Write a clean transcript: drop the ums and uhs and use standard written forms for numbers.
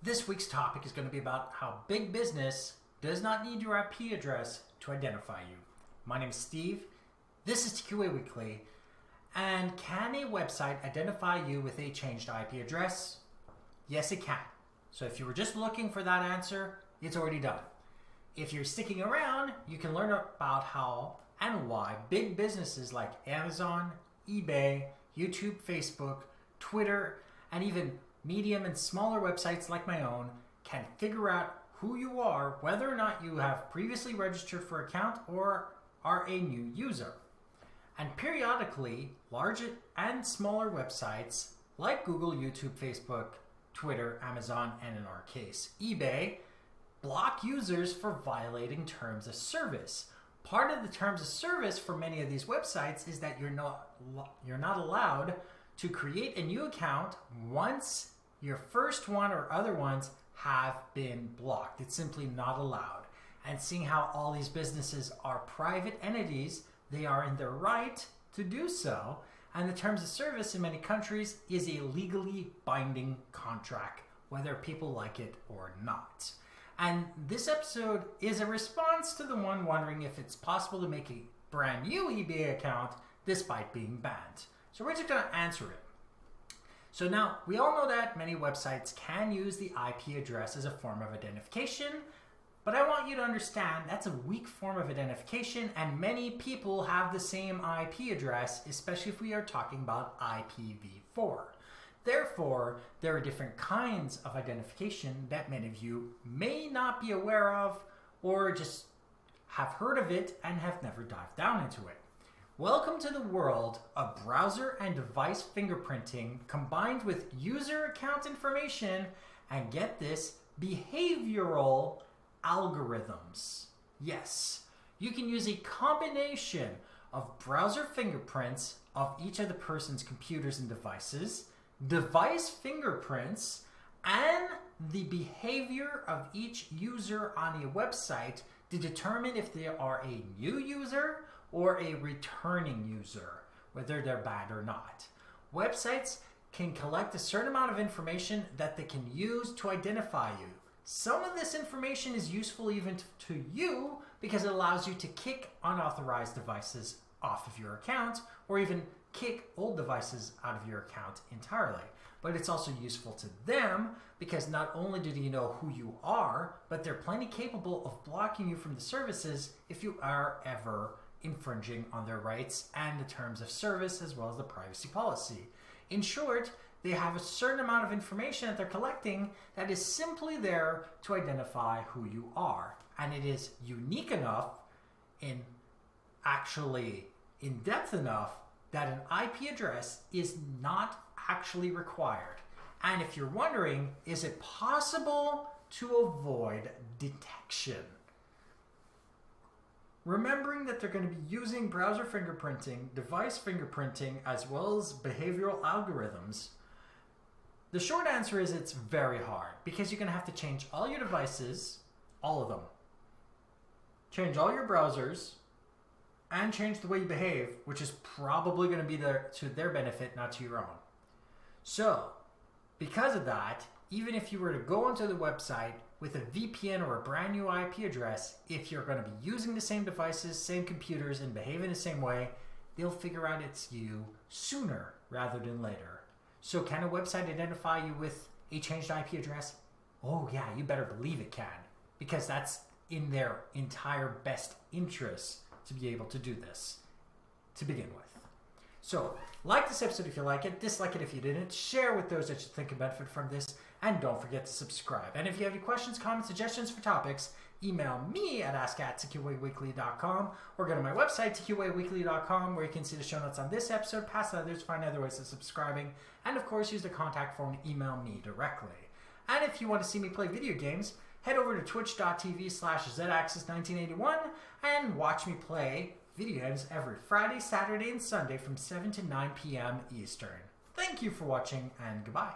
This week's topic is going to be about how big business does not need your IP address to identify you. My name is Steve. This is TQA Weekly. And can a website identify you with a changed IP address? Yes, it can. So if you were just looking for that answer, it's already done. If you're sticking around, you can learn about how and why big businesses like Amazon, eBay, YouTube, Facebook, Twitter, and even medium and smaller websites like my own can figure out who you are, whether or not you have previously registered for an account or are a new user. And periodically, large and smaller websites like Google, YouTube, Facebook, Twitter, Amazon, and in our case, eBay, block users for violating terms of service. Part of the terms of service for many of these websites is that you're not allowed to create a new account once your first one or other ones have been blocked. It's simply not allowed. And seeing how all these businesses are private entities, they are in their right to do so. And the terms of service in many countries is a legally binding contract, whether people like it or not. And this episode is a response to the one wondering if it's possible to make a brand new eBay account despite being banned. So we're just going to answer it. So now, we all know that many websites can use the IP address as a form of identification, but I want you to understand that's a weak form of identification, and many people have the same IP address, especially if we are talking about IPv4. Therefore, there are different kinds of identification that many of you may not be aware of or just have heard of it and have never dived down into it. Welcome to the world of browser and device fingerprinting combined with user account information and, get this, behavioral algorithms. Yes, you can use a combination of browser fingerprints of each of the person's computers and devices, device fingerprints, and the behavior of each user on a website to determine if they are a new user or a returning user, whether they're banned or not. Websites can collect a certain amount of information that they can use to identify you. Some of this information is useful even to you because it allows you to kick unauthorized devices off of your account or even kick old devices out of your account entirely. But it's also useful to them because not only do they know who you are, but they're plenty capable of blocking you from the services if you are ever infringing on their rights and the terms of service as well as the privacy policy. In short, they have a certain amount of information that they're collecting that is simply there to identify who you are. And it is unique enough and actually in-depth enough that an IP address is not actually required. And if you're wondering, is it possible to avoid detection? Remembering that they're going to be using browser fingerprinting, device fingerprinting, as well as behavioral algorithms, the short answer is it's very hard because you're going to have to change all your devices, all of them, change all your browsers, and change the way you behave, which is probably going to be to their benefit, not to your own. So, because of that, even if you were to go onto the website with a VPN or a brand new IP address, if you're going to be using the same devices, same computers, and behaving the same way, they'll figure out it's you sooner rather than later. So can a website identify you with a changed IP address? Oh yeah, you better believe it can, because that's in their entire best interest to be able to do this to begin with. So, like this episode if you like it, dislike it if you didn't, share with those that you think could benefit from this, and don't forget to subscribe. And if you have any questions, comments, suggestions for topics, email me at ask@tqaweekly.com or go to my website, tqaweekly.com, where you can see the show notes on this episode, past others, find other ways of subscribing, and of course use the contact form to email me directly. And if you want to see me play video games, head over to twitch.tv/zaxis1981 and watch me play video games every Friday, Saturday, and Sunday from 7 to 9 p.m. Eastern. Thank you for watching, and goodbye.